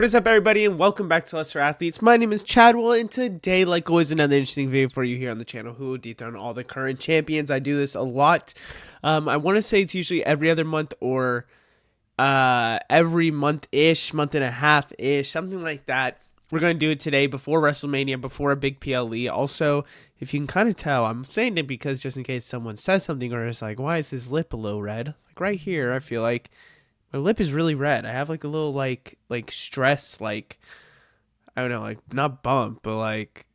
What is up, everybody, and welcome back to Lesser Athletes. My name is Chadwell, and today, like always, another interesting video for you here on the channel. Who will dethrone all the current champions? I do this a lot. I want to say it's usually every other month or every month-ish, month and a half-ish, something like that. We're going to do it today before WrestleMania, before a big PLE. Also, if you can kind of tell, I'm saying it because just in case someone says something or is like, why is his lip a little red? Like right here, I feel like my lip is really red. I have like a little like stress, like I don't know, like not bump, but like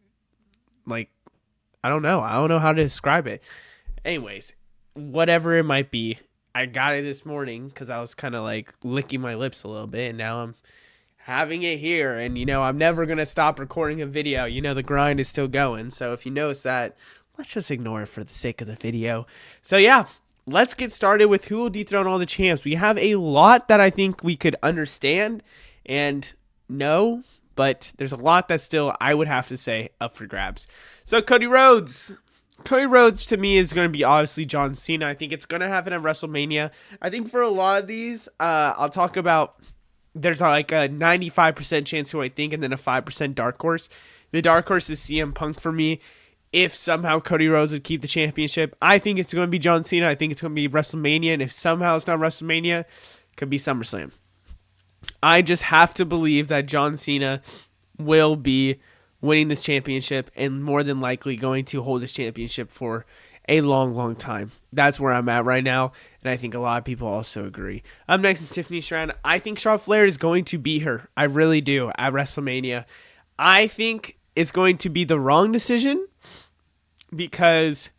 I don't know. I don't know how to describe it. Anyways, whatever it might be, I got it this morning because I was kind of like licking my lips a little bit, and now I'm having it here. And I'm never gonna stop recording a video. The grind is still going. So if you notice that, let's just ignore it for the sake of the video. So yeah. Let's get started with who will dethrone all the champs. We have a lot that I think we could understand and know, but there's a lot that still, I would have to say, up for grabs. So Cody Rhodes. Cody Rhodes, to me, is going to be obviously John Cena. I think it's going to happen at WrestleMania. I think for a lot of these, I'll talk about, there's like a 95% chance who I think, and then a 5% dark horse. The dark horse is CM Punk for me. If somehow Cody Rhodes would keep the championship, I think it's going to be John Cena. I think it's going to be WrestleMania. And if somehow it's not WrestleMania, it could be SummerSlam. I just have to believe that John Cena will be winning this championship and more than likely going to hold this championship for a long, long time. That's where I'm at right now. And I think a lot of people also agree. Up next is Tiffany Stratton. I think Charlotte Flair is going to beat her. I really do at WrestleMania. I think it's going to be the wrong decision, because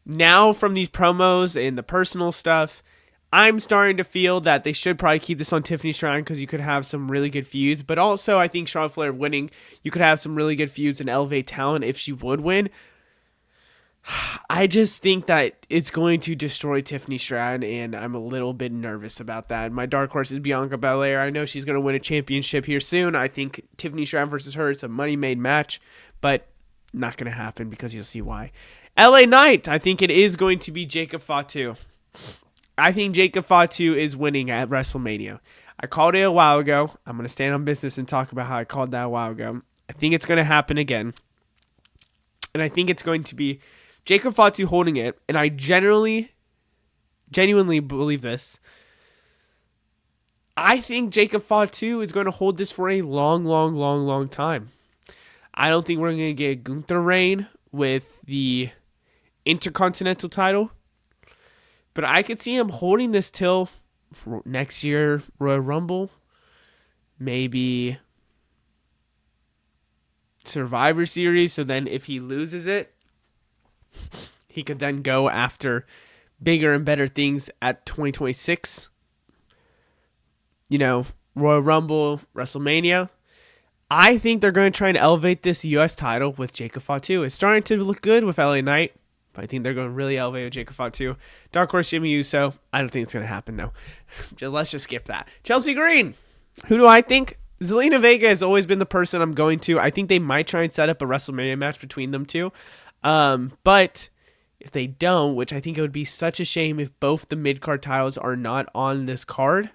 now from these promos and the personal stuff, I'm starting to feel that they should probably keep this on Tiffany Stratton because you could have some really good feuds. But also, I think Charlotte Flair winning, you could have some really good feuds and elevate talent if she would win. I just think that it's going to destroy Tiffany Stratton, and I'm a little bit nervous about that. My dark horse is Bianca Belair. I know she's going to win a championship here soon. I think Tiffany Stratton versus her is a money-made match, but not going to happen because you'll see why. LA Knight, I think it is going to be Jacob Fatu. I think Jacob Fatu is winning at WrestleMania. I called it a while ago. I'm going to stand on business and talk about how I called that a while ago. I think it's going to happen again. And I think it's going to be Jacob Fatu holding it. And I genuinely believe this. I think Jacob Fatu is going to hold this for a long, long, long, long time. I don't think we're going to get Gunther reign with the Intercontinental title. But I could see him holding this till next year, Royal Rumble. Maybe Survivor Series. So then if he loses it, he could then go after bigger and better things at 2026. Royal Rumble, WrestleMania. I think they're going to try and elevate this U.S. title with Jacob Fatu. It's starting to look good with LA Knight. I think they're going to really elevate with Jacob Fatu. Dark Horse Jimmy Uso. I don't think it's going to happen, though. Let's just skip that. Chelsea Green. Who do I think? Zelina Vega has always been the person I'm going to. I think they might try and set up a WrestleMania match between them two. But if they don't, which I think it would be such a shame if both the mid-card titles are not on this card.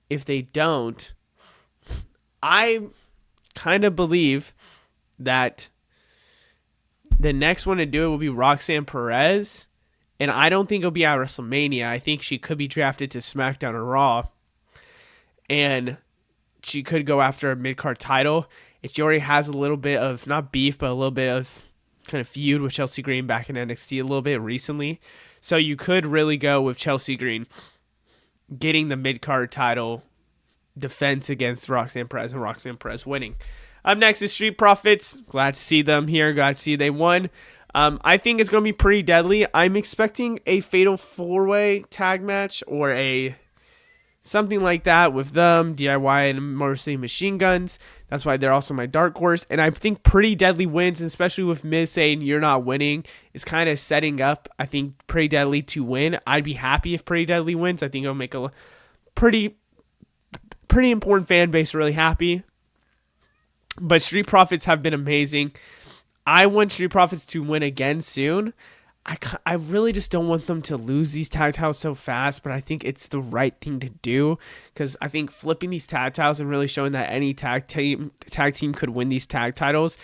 If they don't, I kind of believe that the next one to do it will be Roxanne Perez, and I don't think it'll be at WrestleMania. I think she could be drafted to SmackDown or Raw, and she could go after a mid-card title. And she already has a little bit of, not beef, but a little bit of kind of feud with Chelsea Green back in NXT a little bit recently. So you could really go with Chelsea Green getting the mid-card title defense against Roxanne Perez and Roxanne Perez winning. Up next is Street Profits. Glad to see them here. Glad to see they won. I think it's going to be pretty deadly. I'm expecting a fatal 4-way tag match or something like that with them, DIY and mostly Machine Guns. That's why they're also my dark horse. And I think Pretty Deadly wins, and especially with Miz saying you're not winning, is kind of setting up, I think, Pretty Deadly to win. I'd be happy if Pretty Deadly wins. I think it'll make a pretty important fan base really happy. But Street Profits have been amazing. I want Street Profits to win again soon. I really just don't want them to lose these tag titles so fast, but I think it's the right thing to do because I think flipping these tag titles and really showing that any tag team could win these tag titles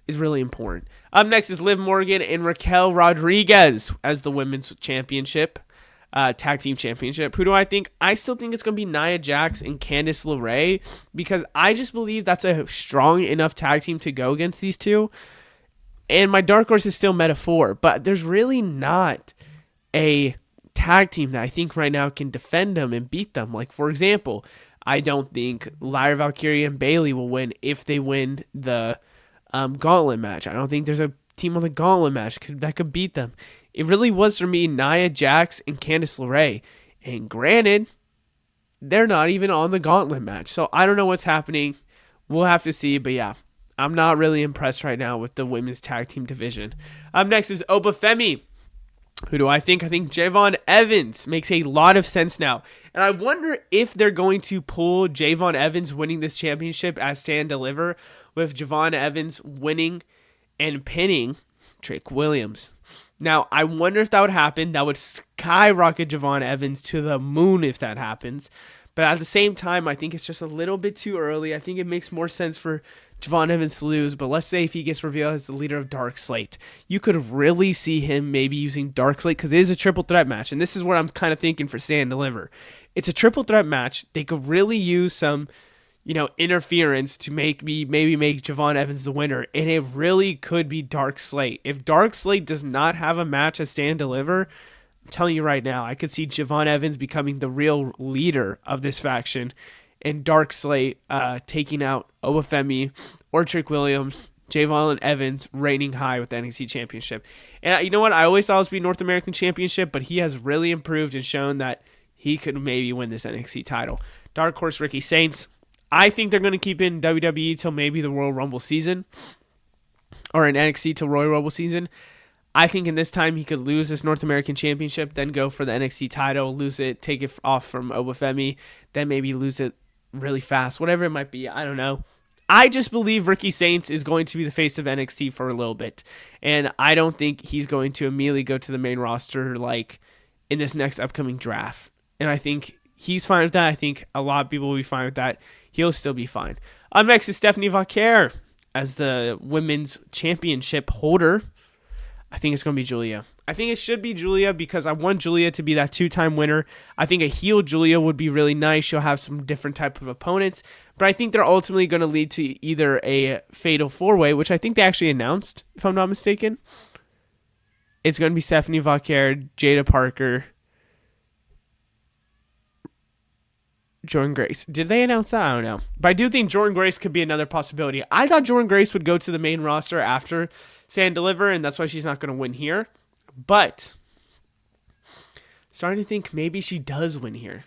is really important. Up next is Liv Morgan and Raquel Rodriguez as the women's championship, tag team championship. Who do I think? I still think it's going to be Nia Jax and Candice LeRae because I just believe that's a strong enough tag team to go against these two. And my dark horse is still Meta-Four, but there's really not a tag team that I think right now can defend them and beat them. Like, for example, I don't think Lyra Valkyria and Bayley will win if they win the gauntlet match. I don't think there's a team on the gauntlet match that could beat them. It really was for me Nia Jax and Candice LeRae. And granted, they're not even on the gauntlet match. So I don't know what's happening. We'll have to see, but yeah. I'm not really impressed right now with the women's tag team division. Up next is Obafemi. Who do I think? I think Javon Evans makes a lot of sense now. And I wonder if they're going to pull Javon Evans winning this championship as Stand Deliver with Javon Evans winning and pinning Trick Williams. Now, I wonder if that would happen. That would skyrocket Javon Evans to the moon if that happens. But at the same time, I think it's just a little bit too early. I think it makes more sense for Javon Evans to lose, but let's say if he gets revealed as the leader of Dark Slate, you could really see him maybe using Dark Slate because it is a triple threat match, and this is what I'm kind of thinking for Stand Deliver. It's a triple threat match. They could really use some, interference to maybe make Javon Evans the winner, and it really could be Dark Slate. If Dark Slate does not have a match as Stand Deliver, I'm telling you right now, I could see Javon Evans becoming the real leader of this faction and Dark Slate taking out Obafemi or Trick Williams, Javon Evans reigning high with the NXT Championship. And you know what? I always thought it was be North American Championship, but he has really improved and shown that he could maybe win this NXT title. Dark Horse Ricky Saints. I think they're going to keep in WWE till maybe the Royal Rumble season or in NXT till Royal Rumble season. I think in this time he could lose this North American Championship, then go for the NXT title, lose it, take it off from Obafemi, then maybe lose it really fast, whatever it might be. I don't know. I just believe Ricky Saints is going to be the face of NXT for a little bit, and I don't think he's going to immediately go to the main roster like in this next upcoming draft. And I think he's fine with that. I think a lot of people will be fine with that. He'll still be fine. Up next is Stephanie Vaquer as the women's championship holder. I think it's going to be Julia. I think it should be Julia because I want Julia to be that two-time winner. I think a heel Julia would be really nice. She'll have some different type of opponents. But I think they're ultimately going to lead to either a fatal four-way, which I think they actually announced, if I'm not mistaken. It's going to be Stephanie Vaquer, Jada Parker, Jordynne Grace. Did they announce that? I don't know. But I do think Jordynne Grace could be another possibility. I thought Jordynne Grace would go to the main roster after Stand Deliver, and that's why she's not going to win here. But starting to think maybe she does win here.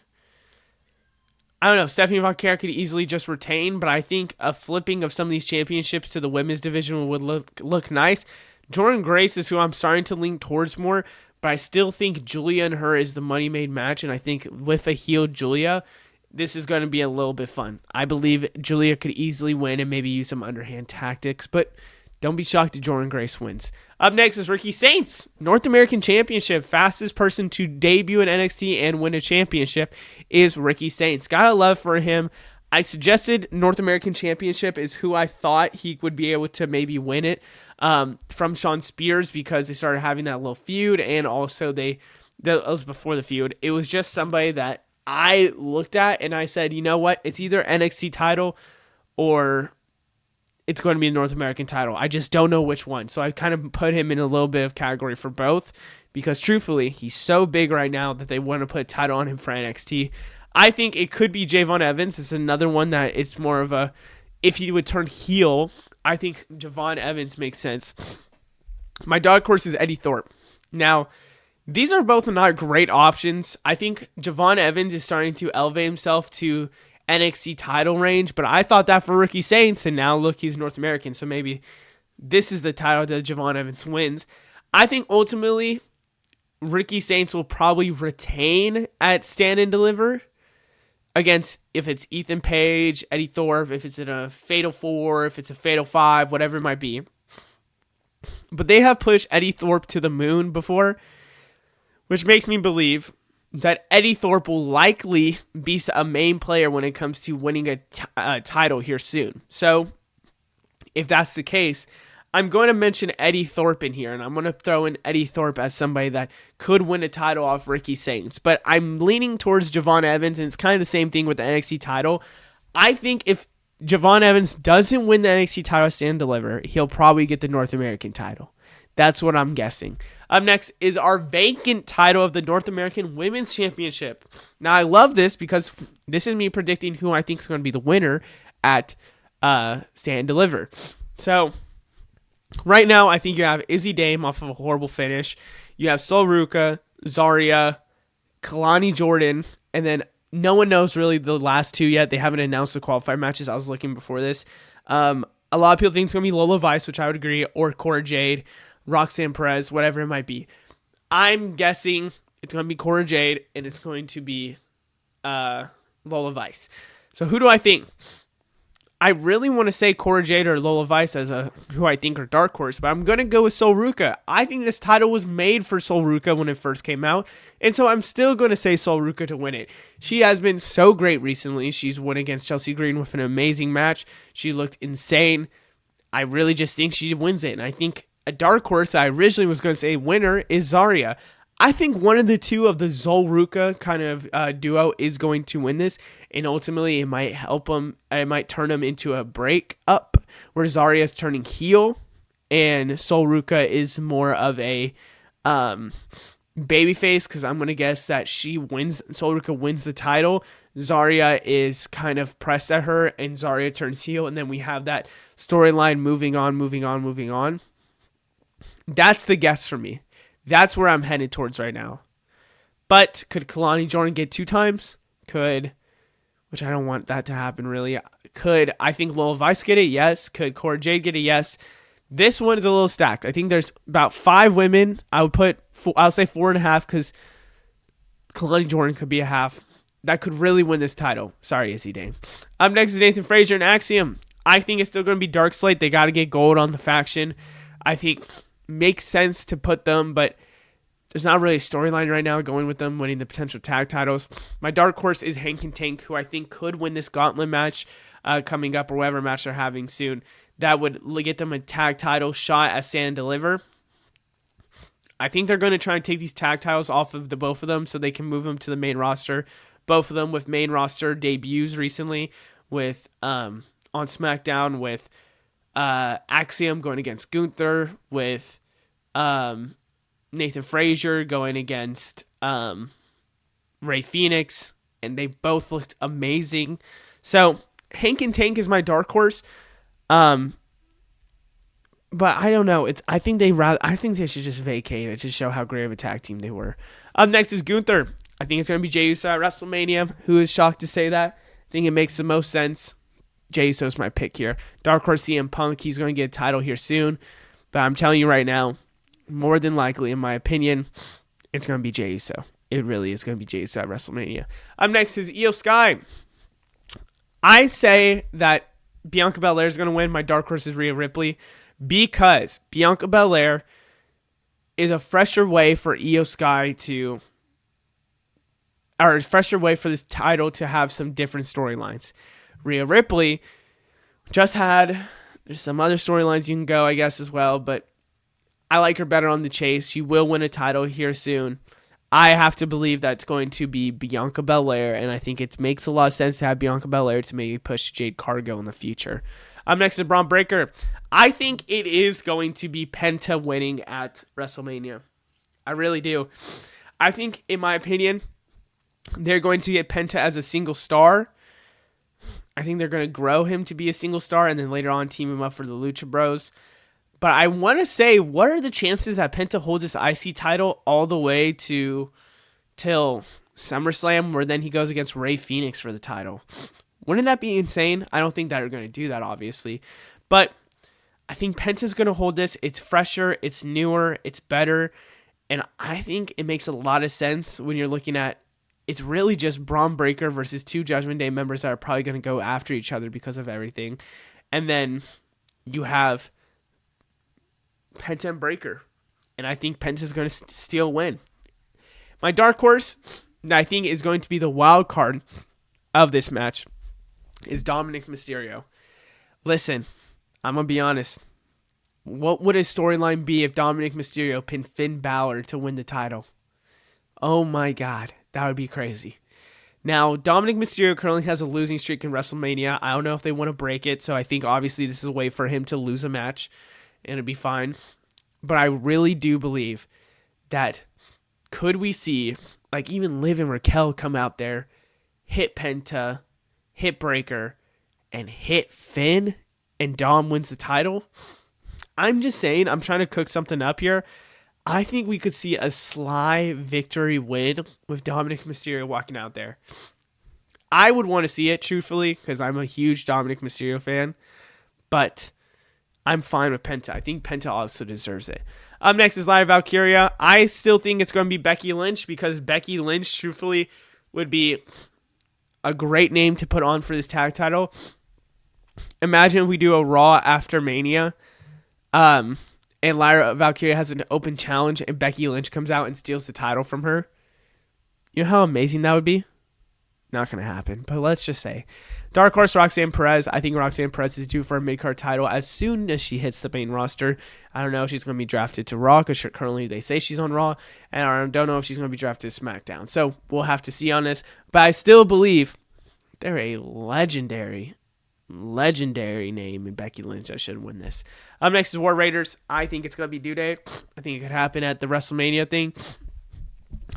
I don't know. Stephanie Vaquer could easily just retain, but I think a flipping of some of these championships to the women's division would look nice. Jordynne Grace is who I'm starting to lean towards more, but I still think Julia and her is the money-made match, and I think with a heel Julia, this is going to be a little bit fun. I believe Julia could easily win and maybe use some underhand tactics, but don't be shocked if Jordynne Grace wins. Up next is Ricky Saints, North American Championship. Fastest person to debut in NXT and win a championship is Ricky Saints. Gotta love for him. I suggested North American Championship is who I thought he would be able to maybe win it from Shawn Spears because they started having that little feud, and also that was before the feud. It was just somebody that I looked at and I said, you know what? It's either NXT title or it's going to be a North American title. I just don't know which one. So I kind of put him in a little bit of category for both because truthfully, he's so big right now that they want to put a title on him for NXT. I think it could be Javon Evans. It's another one that it's more of a, if he would turn heel, I think Javon Evans makes sense. My dark horse is Eddie Thorpe. Now, these are both not great options. I think Javon Evans is starting to elevate himself to NXT title range, but I thought that for Ricky Saints, and now look, he's North American, so maybe this is the title that Javon Evans wins. I think ultimately Ricky Saints will probably retain at Stand and Deliver against, if it's Ethan Page, Eddie Thorpe, if it's in a Fatal 4, if it's a Fatal 5, whatever it might be. But they have pushed Eddie Thorpe to the moon before, which makes me believe that Eddie Thorpe will likely be a main player when it comes to winning a title here soon. So if that's the case, I'm going to mention Eddie Thorpe in here, and I'm going to throw in Eddie Thorpe as somebody that could win a title off Ricky Saints. But I'm leaning towards Javon Evans, and it's kind of the same thing with the NXT title. I think if Javon Evans doesn't win the NXT title stand and deliver, he'll probably get the North American title. That's what I'm guessing. Up next is our vacant title of the North American Women's Championship. Now, I love this because this is me predicting who I think is going to be the winner at Stand and Deliver. So, right now, I think you have Izzy Dame off of a horrible finish. You have Sol Ruca, Zarya, Kalani Jordan, and then no one knows really the last two yet. They haven't announced the qualifier matches. I was looking before this. A lot of people think it's going to be Lola Vice, which I would agree, or Cora Jade, Roxanne Perez, whatever it might be. I'm guessing it's going to be Cora Jade, and it's going to be Lola Vice. So who do I think? I really want to say Cora Jade or Lola Vice as who I think are dark horse, but I'm going to go with Sol Ruca. I think this title was made for Sol Ruca when it first came out, and so I'm still going to say Sol Ruca to win it. She has been so great recently. She's won against Chelsea Green with an amazing match. She looked insane. I really just think she wins it, and I think a dark horse I originally was going to say winner is Zarya. I think one of the two of the Sol Ruca kind of duo is going to win this, and ultimately it might help them. It might turn them into a break up where Zarya is turning heel, and Sol Ruca is more of a babyface because I'm going to guess that Sol Ruca wins the title. Zarya is kind of pressed at her, and Zarya turns heel, and then we have that storyline moving on. That's the guess for me. That's where I'm headed towards right now. But could Kalani Jordan get 2 times? Could, which I don't want that to happen really. Could, I think Lola Vice get it? Yes. Could Cora Jade get it? Yes. This one is a little stacked. I think there's about 5 women. I'll say 4.5 because Kalani Jordan could be a half. That could really win this title. Sorry, Izzy Dane. Up next is Nathan Frazier and Axiom. I think it's still going to be Dark Slate. They got to get gold on the faction. I think makes sense to put them, but there's not really a storyline right now going with them winning the potential tag titles. My dark horse is Hank and Tank, who I think could win this gauntlet match coming up or whatever match they're having soon. That would get them a tag title shot at Stand and Deliver. I think they're going to try and take these tag titles off of the both of them so they can move them to the main roster. Both of them with main roster debuts recently with on SmackDown with Axiom going against Gunther, with Nathan Frazier going against Ray Phoenix, and they both looked amazing. So Hank and Tank is my dark horse, but I don't know. I think they should just vacate it to show how great of a tag team they were. Up next is Gunther. I think it's going to be Jey Uso at WrestleMania. Who is shocked to say that? I think it makes the most sense. Jey Uso is my pick here. Dark horse CM Punk. He's going to get a title here soon, but I'm telling you right now, more than likely, in my opinion, it's going to be Jey Uso. It really is going to be Jey Uso at WrestleMania. Up next is Io Sky. I say that Bianca Belair is going to win. My dark horse is Rhea Ripley because Bianca Belair is a fresher way for Io Sky to, or a fresher way for this title to have some different storylines. Rhea Ripley just had, there's some other storylines you can go, I guess, as well, but I like her better on the chase. She will win a title here soon. I have to believe that's going to be Bianca Belair, and I think it makes a lot of sense to have Bianca Belair to maybe push Jade Cargill in the future. Up next is Braun Breaker. I think it is going to be Penta winning at WrestleMania. I really do. I think, in my opinion, they're going to get Penta as a single star. I think they're going to grow him to be a single star and then later on team him up for the Lucha Bros. But I want to say, what are the chances that Penta holds this IC title all the way till SummerSlam, where then he goes against Ray Phoenix for the title? Wouldn't that be insane? I don't think that they're going to do that, obviously. But I think Penta's going to hold this. It's fresher, it's newer, it's better. And I think it makes a lot of sense when you're looking at, it's really just Braun Breaker versus 2 Judgment Day members that are probably going to go after each other because of everything. And then you have Penta and Breaker. And I think Penta's going to steal a win. My dark horse, that I think is going to be the wild card of this match, is Dominic Mysterio. Listen, I'm going to be honest. What would his storyline be if Dominic Mysterio pinned Finn Balor to win the title? Oh my God, that would be crazy. Now, Dominic Mysterio currently has a losing streak in WrestleMania. I don't know if they want to break it, so I think obviously this is a way for him to lose a match, and it'd be fine. But I really do believe that could we see, like, even Liv and Raquel come out there, hit Penta, hit Breaker, and hit Finn, and Dom wins the title? I'm just saying, I'm trying to cook something up here. I think we could see a sly victory win with Dominic Mysterio walking out there. I would want to see it, truthfully, because I'm a huge Dominic Mysterio fan. But I'm fine with Penta. I think Penta also deserves it. Up next is Lyra Valkyria. I still think it's going to be Becky Lynch, because Becky Lynch, truthfully, would be a great name to put on for this tag title. Imagine if we do a Raw after Mania. And Lyra Valkyria has an open challenge, and Becky Lynch comes out and steals the title from her. You know how amazing that would be? Not going to happen, but let's just say. Dark Horse, Roxanne Perez. I think Roxanne Perez is due for a mid-card title as soon as she hits the main roster. I don't know if she's going to be drafted to Raw, because currently they say she's on Raw, and I don't know if she's going to be drafted to SmackDown. So we'll have to see on this, but I still believe they're a legendary name in Becky Lynch that should win this. Up next is War Raiders. I think it's going to be New Day. I think it could happen at the WrestleMania thing.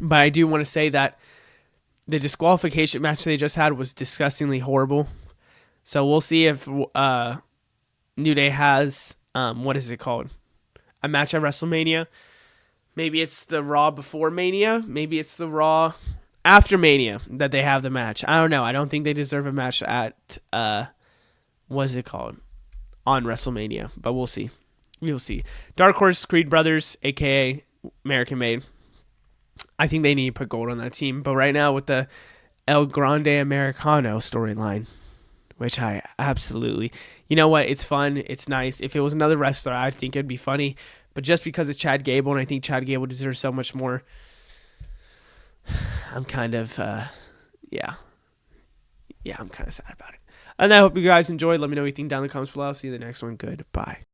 But I do want to say that the disqualification match they just had was disgustingly horrible. So we'll see if New Day has, what is it called? A match at WrestleMania. Maybe it's the Raw before Mania. Maybe it's the Raw after Mania that they have the match. I don't know. I don't think they deserve a match at what is it called? On WrestleMania, but we'll see. We'll see. Dark Horse, Creed Brothers, a.k.a. American Made. I think they need to put gold on that team, but right now with the El Grande Americano storyline, which I absolutely... You know what? It's fun. It's nice. If it was another wrestler, I think it'd be funny, but just because it's Chad Gable, and I think Chad Gable deserves so much more, I'm kind of, yeah, I'm kind of sad about it. And I hope you guys enjoyed. Let me know what you think down in the comments below. I'll see you in the next one. Goodbye.